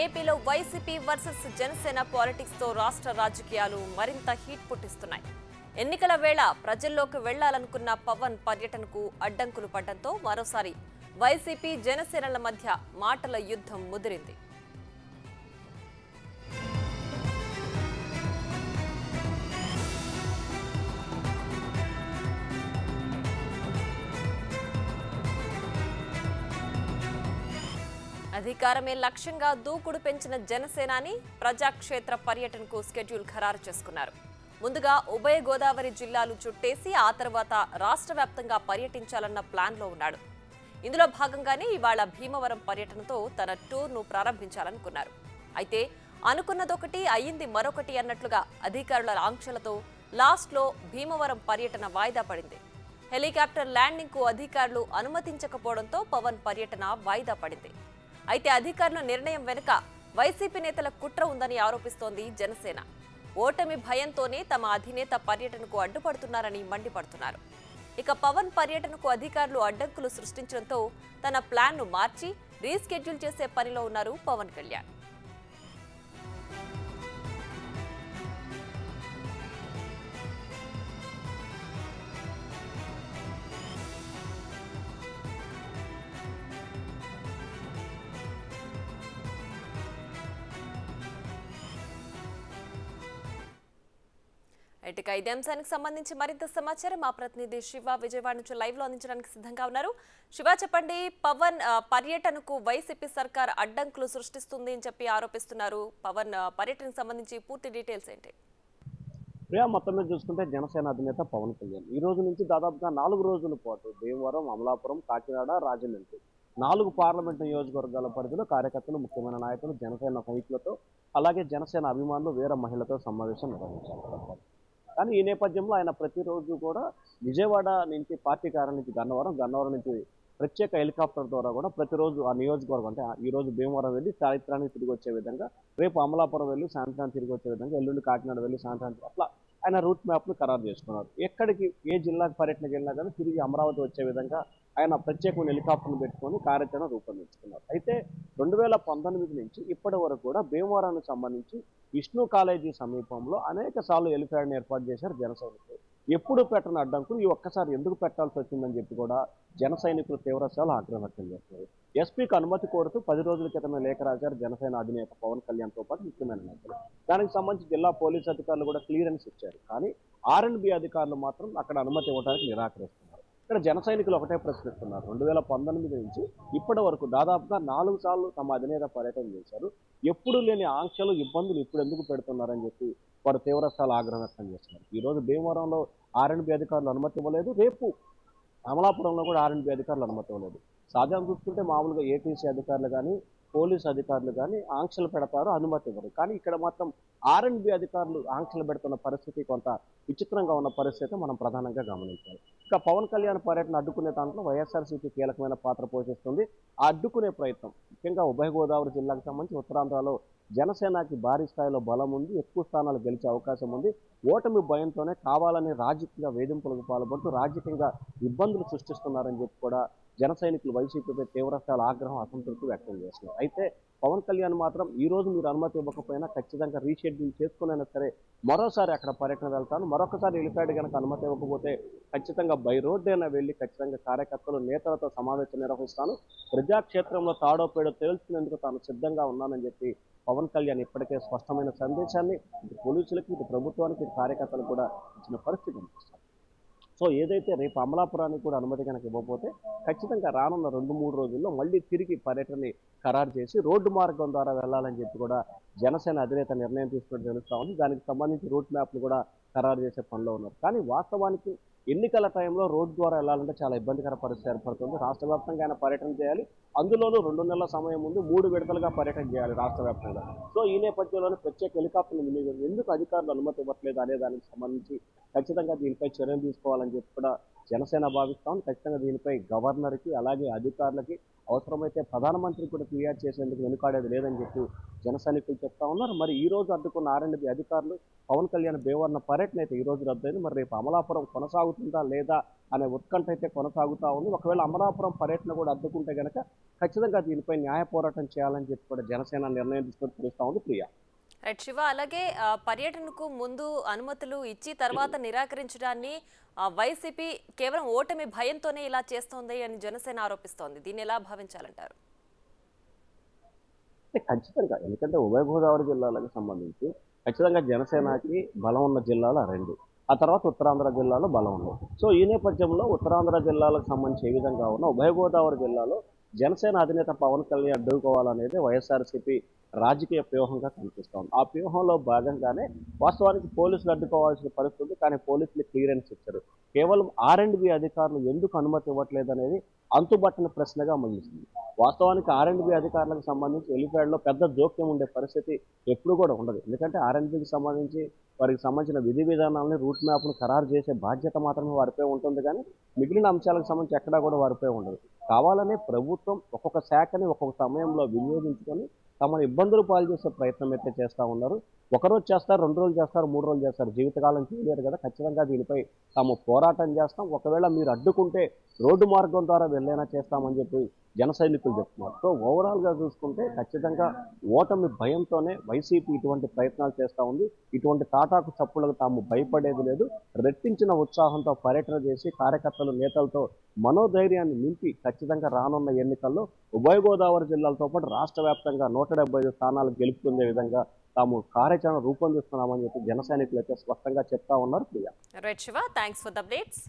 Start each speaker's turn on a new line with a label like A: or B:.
A: ఏపీలో YCP versus Janasena politics తో రాష్ట్ర రాజకీయాలు మరింత హీట్ పుట్టిస్తున్నాయి. ఎన్నికల వేళ ప్రజల్లోకి వెళ్లాలనుకున్న పవన్ పర్యటనకు అడ్డంకులు పడడంతో మరోసారి వైసీపీ జనసేనల మధ్య మాటల యుద్ధం ముదిరింది. అధికారమే లక్ష్యంగా దూకుడు పెంచిన జనసేనాని ప్రజాక్షేత్ర పర్యటనకు షెడ్యూల్ ఖరారు చేసుకున్నారు. ముందుగా ఉభయ గోదావరి జిల్లాలు చుట్టేసి ఆ తర్వాత రాష్ట్ర వ్యాప్తంగా పర్యటించాలన్న ప్లాన్లో ఉన్నాడు. ఇందులో భాగంగానే ఇవాళ భీమవరం పర్యటనతో తన టూర్ను ప్రారంభించాలనుకున్నారు. అయితే అనుకున్నదొకటి అయ్యింది మరొకటి అన్నట్లుగా అధికారుల ఆంక్షలతో లాస్ట్లో భీమవరం పర్యటన వాయిదా పడింది. హెలికాప్టర్ ల్యాండింగ్ కు అధికారులు అనుమతించకపోవడంతో పవన్ పర్యటన వాయిదా పడింది. అయితే అధికారుల నిర్ణయం వెనుక వైసీపీ నేతల కుట్ర ఉందని ఆరోపిస్తోంది జనసేన. ఓటమి భయంతోనే తమ అధినేత పర్యటనకు అడ్డుపడుతున్నారని మండిపడుతున్నారు. ఇక పవన్ పర్యటనకు అధికారులు అడ్డంకులు సృష్టించడంతో తన ప్లాన్ను మార్చి రీస్కెడ్యూల్ చేసే పనిలో ఉన్నారు పవన్ కళ్యాణ్. ఇక ఇదే అంశానికి సంబంధించి మరింత సమాచారం మా ప్రతినిధి శివ విజయవాడ నుంచి లైవ్ లో అందించడానికి సిద్ధంగా ఉన్నారు. శివ, చెప్పండి, పవన్ పర్యటనకు వైసీపీ సర్కార్ అడ్డంకులు సృష్టిస్తుంది అని చెప్పి ఆరోపిస్తున్నారు. పవన్ పర్యటనకు సంబంధించి పూర్తి డీటెయిల్స్ ఏంటి?
B: ప్రియా, మొత్తం మీద చూసుకుంటే జనసేన అధినేత పవన్ కళ్యాణ్ ఈ రోజు నుంచి దాదాపుగా 4 రోజుల పాటు భీమవరం, అమలాపురం, కాకినాడ, రాజమండ్రి 4 పార్లమెంటు నియోజకవర్గాల పరిధిలో కార్యకర్తలు, ముఖ్యమైన నాయకులు, జనసేన సైనికులతో అలాగే జనసేన అభిమానులు, వీర మహిళలతో సమావేశం నిర్వహించారు. కానీ ఈ నేపథ్యంలో ఆయన ప్రతిరోజు కూడా విజయవాడ నుంచి పార్టీ కార్యాలయం నుంచి గన్నవరం నుంచి ప్రత్యేక హెలికాప్టర్ ద్వారా కూడా ప్రతిరోజు ఆ నియోజకవర్గం అంటే ఈ రోజు భీమవరం వెళ్ళి సాయంత్రానికి తిరిగి వచ్చే విధంగా, రేపు అమలాపురం వెళ్ళి సాయంత్రానికి తిరిగి వచ్చే విధంగా, ఎల్లుండి కాకినాడ వెళ్ళి సాయంత్రానికి, అట్లా ఆయన రూట్ మ్యాప్ను ఖరారు చేసుకున్నారు. ఎక్కడికి ఏ జిల్లాకు పర్యటనకి వెళ్ళినా కానీ తిరిగి అమరావతి వచ్చే విధంగా ఆయన ప్రత్యేకమైన హెలికాప్టర్ను పెట్టుకొని కార్యాచరణ రూపొందించుకున్నారు. అయితే 2019 నుంచి ఇప్పటి వరకు కూడా భీమవరానికి సంబంధించి విష్ణు కాలేజీ సమీపంలో అనేక సార్లు హెలిప్యాడ్ని ఏర్పాటు చేశారు జన సైనికులు. ఎప్పుడు పెట్టని అడ్డంకులు ఈ ఒక్కసారి ఎందుకు పెట్టాల్సి వచ్చిందని చెప్పి కూడా జన సైనికులు తీవ్రస్థాయిలో ఆగ్రహం వ్యక్తం చేస్తున్నారు. ఎస్పీకి అనుమతి కోరుతూ 10 రోజుల క్రితమే లేఖ రాశారు జనసేన అధినేత పవన్ కళ్యాణ్తో పాటు ముఖ్యమైన నేతలు. దానికి సంబంధించి జిల్లా పోలీసు అధికారులు కూడా క్లియరెన్స్ ఇచ్చారు. కానీ R&B అధికారులు మాత్రం అక్కడ అనుమతి ఇవ్వడానికి నిరాకరిస్తున్నారు. ఇక్కడ జన సైనికులు ఒకటే ప్రశ్నిస్తున్నారు. 2019 నుంచి ఇప్పటి వరకు దాదాపుగా 4 సార్లు తమ అధినేత పర్యటన చేశారు. ఎప్పుడు లేని ఆంక్షలు, ఇబ్బందులు ఇప్పుడు ఎందుకు పెడుతున్నారని చెప్పి వారు తీవ్రస్థాయిలో ఆగ్రహం వ్యక్తం చేస్తున్నారు. ఈ రోజు భీమవరంలో R&B అధికారులు అనుమతి ఇవ్వలేదు, రేపు అమలాపురంలో కూడా R&B అధికారులు అనుమతి ఇవ్వలేదు. సాధారణ చూసుకుంటే మామూలుగా ఏటీసీ అధికారులు కానీ, పోలీసు అధికారులు కానీ ఆంక్షలు పెడతారు, అనుమతి ఇవ్వరు. కానీ ఇక్కడ మాత్రం R&B అధికారులు ఆంక్షలు పెడుతున్న పరిస్థితి కొంత విచిత్రంగా ఉన్న పరిస్థితి మనం ప్రధానంగా గమనించాలి. ఇక పవన్ కళ్యాణ్ పర్యటన అడ్డుకునే దాంట్లో వైఎస్ఆర్సీపీ కీలకమైన పాత్ర పోషిస్తుంది. ఆ అడ్డుకునే ప్రయత్నం ముఖ్యంగా ఉభయ గోదావరి జిల్లాకు సంబంధించి ఉత్తరాంధ్రలో జనసేనకి భారీ స్థాయిలో బలం ఉంది, ఎక్కువ స్థానాలు గెలిచే అవకాశం ఉంది. ఓటమి భయంతోనే కావాలని రాజకీయ వేధింపులకు పాల్పడుతూ రాజకీయంగా ఇబ్బందులు సృష్టిస్తున్నారని చెప్పి కూడా జన సైనికులు వైసీపీపై తీవ్రస్థాయిలో ఆగ్రహం, అసంతృప్తి వ్యక్తం చేస్తున్నారు. అయితే పవన్ కళ్యాణ్ మాత్రం ఈ రోజు మీరు అనుమతి ఇవ్వకపోయినా ఖచ్చితంగా రీషెడ్యూల్ చేసుకునైనా సరే మరోసారి అక్కడ పర్యటన వెళ్తాను, మరొకసారి హెలిప్యాడ్ కనుక అనుమతి ఇవ్వకపోతే ఖచ్చితంగా బై రోడ్ అయినా వెళ్ళి ఖచ్చితంగా కార్యకర్తలు, నేతలతో సమావేశం నిర్వహిస్తాను, ప్రజాక్షేత్రంలో తాడో పేడో తేల్చుకునేందుకు తాను సిద్ధంగా ఉన్నానని చెప్పి పవన్ కళ్యాణ్ ఇప్పటికే స్పష్టమైన సందేశాన్ని ఇటు పోలీసులకి, ఇటు ప్రభుత్వానికి, ఇటు కార్యకర్తలకు కూడా ఇచ్చిన పరిస్థితి కనిపిస్తుంది. సో ఏదైతే రేపు అమలాపురానికి కూడా అనుమతి కనుక ఇవ్వకపోతే ఖచ్చితంగా రానున్న 2-3 రోజుల్లో మళ్ళీ తిరిగి పర్యటనని ఖరారు చేసి రోడ్డు మార్గం ద్వారా వెళ్ళాలని చెప్పి కూడా జనసేన అధినేత నిర్ణయం తీసుకుని తెలుస్తా ఉంది. దానికి సంబంధించి రూట్ మ్యాప్లు కూడా ఖరారు చేసే పనిలో ఉన్నారు. కానీ వాస్తవానికి ఎన్నికల టైంలో రోడ్డు ద్వారా వెళ్ళాలంటే చాలా ఇబ్బందికర పరిస్థితి ఏర్పడుతుంది. రాష్ట్ర వ్యాప్తంగా ఆయన పర్యటన చేయాలి, అందులోనూ 2 నెలల సమయం ముందు 3 విడతలుగా పర్యటన చేయాలి రాష్ట్ర వ్యాప్తంగా. సో ఈ నేపథ్యంలోనే ప్రత్యేక హెలికాప్టర్లు వినియోగం ఎందుకు అధికారులు అనుమతి ఇవ్వట్లేదు అనే దానికి సంబంధించి ఖచ్చితంగా దీనిపై చర్యలు తీసుకోవాలని చెప్పి కూడా జనసేన భావిస్తాం. ఖచ్చితంగా దీనిపై గవర్నర్కి అలాగే అధికారులకి అవసరమైతే ప్రధానమంత్రికి కూడా ఫిర్యాదు చేసేందుకు వెనుకాడేది లేదని చెప్పి జన సైనికులు చెప్తా ఉన్నారు. మరి ఈ రోజు అడ్డుకున్న R&B అధికారులు పవన్ కళ్యాణ్ భీమవరం పర్యటన అయితే ఈ రోజు రద్దయింది. మరి రేపు అమలాపురం కొనసాగుతుందా లేదా అనే ఉత్కంఠ అయితే కొనసాగుతూ ఉంది. ఒకవేళ అమలాపురం పర్యటన కూడా అడ్డుకుంటే గనక ఖచ్చితంగా దీనిపై న్యాయ పోరాటం చేయాలని చెప్పి కూడా జనసేన నిర్ణయం తీసుకొని తెలుస్తా ఉంది ప్రియా.
A: రైట్ శివ, అలాగే పర్యటనకు ముందు అనుమతులు ఇచ్చి తర్వాత నిరాకరించడాన్ని వైసీపీ కేవలం ఓటమి భయంతోనే ఇలా చేస్తోంది అని జనసేన ఆరోపిస్తోంది. దీన్ని ఎలా భావించాలంటారు?
B: ఖచ్చితంగా ఎందుకంటే ఉభయ గోదావరి జిల్లాలకు సంబంధించి ఖచ్చితంగా జనసేనకి బలం ఉన్న జిల్లాలు ఆ రెండు. ఆ తర్వాత ఉత్తరాంధ్ర జిల్లాలో బలం ఉంది. సో ఈ నేపథ్యంలో ఉత్తరాంధ్ర జిల్లాలకు సంబంధించి ఏ విధంగా ఉన్న ఉభయ గోదావరి జిల్లాలో జనసేన అధినేత పవన్ కళ్యాణ్ అడ్డుకోవాలనేది వైఎస్ఆర్సీపీ రాజకీయ వ్యూహంగా కనిపిస్తోంది. ఆ వ్యూహంలో భాగంగానే వాస్తవానికి పోలీసులు అడ్డుకోవాల్సిన పరిస్థితి, కానీ పోలీసులు క్లియరెన్స్ ఇచ్చారు. కేవలం R&B అధికారులు ఎందుకు అనుమతి ఇవ్వట్లేదు అనేది అంతుబట్టని ప్రశ్నగా మిగిలింది. వాస్తవానికి R&B అధికారులకు సంబంధించి హెలిప్యాడ్లో పెద్ద జోక్యం ఉండే పరిస్థితి ఎప్పుడు కూడా ఉండదు. ఎందుకంటే R&Bకి సంబంధించి వారికి సంబంధించిన విధి విధానాలని రూట్ మ్యాప్ను ఖరారు చేసే బాధ్యత మాత్రమే వారిపై ఉంటుంది, కానీ మిగిలిన అంశాలకు సంబంధించి ఎక్కడా కూడా వారిపై ఉండదు. కావాలనే ప్రభుత్వం ఒక్కొక్క శాఖని ఒక్కొక్క సమయంలో వినియోగించుకొని తమను ఇబ్బందులు పాలు చేసే ప్రయత్నం అయితే చేస్తూ ఉన్నారు. ఒకరోజు చేస్తారు, 2 రోజులు చేస్తారు, 3 రోజులు చేస్తారు, జీవితకాలం చేయలేరు కదా. ఖచ్చితంగా దీనిపై తాము పోరాటం చేస్తాం. ఒకవేళ మీరు అడ్డుకుంటే రోడ్డు మార్గం ద్వారా వెళ్ళైనా చేస్తామని చెప్పి జన సైనికులు చెప్తున్నారు. సో ఓవరాల్గా చూసుకుంటే ఖచ్చితంగా ఓటమి భయంతోనే వైసీపీ ఇటువంటి ప్రయత్నాలు చేస్తూ ఉంది. ఇటువంటి తాటాకు చప్పులకు తాము భయపడేది లేదు. రెట్టించిన ఉత్సాహంతో పర్యటన చేసి కార్యకర్తలు నేతలతో మనోధైర్యాన్ని నింపి ఖచ్చితంగా రానున్న ఎన్నికల్లో ఉభయ గోదావరి జిల్లాలతో పాటు రాష్ట్ర వ్యాప్తంగా 175 స్థానాలు గెలుపుకునే విధంగా తాము కార్యాచరణ రూపొందిస్తున్నామని చెప్పి జన సైనికులు అయితే స్పష్టంగా చెప్తా ఉన్నారు Priya.
A: Right Shiva, thanks for the updates.